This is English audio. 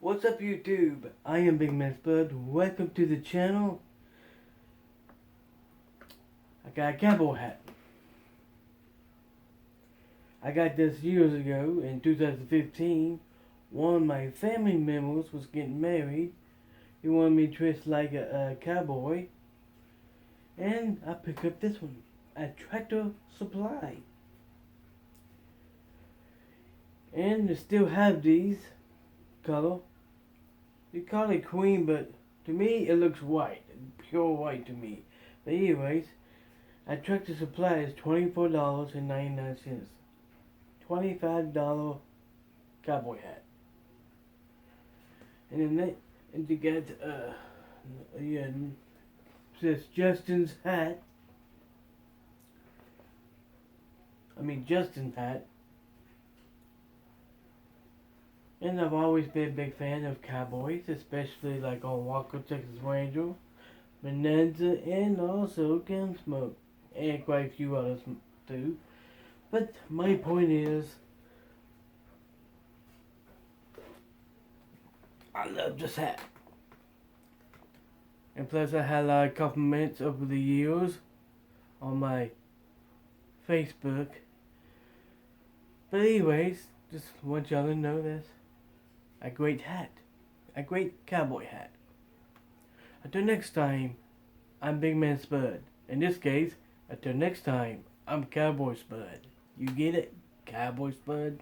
What's up, YouTube? I am Big Man Spud. Welcome to the channel. I got a cowboy hat. I got this years ago in 2015. One of my family members was getting married. He wanted me dressed like a cowboy. And I picked up this one at Tractor Supply. And they still have these color. You call it cream, but to me it looks white. Pure white to me. But anyways, at Tractor Supply is $24.99. $25 cowboy hat. And then you get says Justin's hat. Justin hat. And I've always been a big fan of cowboys, especially like on Walker, Texas Ranger, Bonanza, and also Gunsmoke, and quite a few others too. But my point is, I love this hat. And plus I had a lot of compliments over the years on my Facebook. But anyways, just want y'all to know this. A great hat. A great cowboy hat. Until next time, I'm Big Man Spud. In this case, until next time, I'm Cowboy Spud. You get it? Cowboy Spud?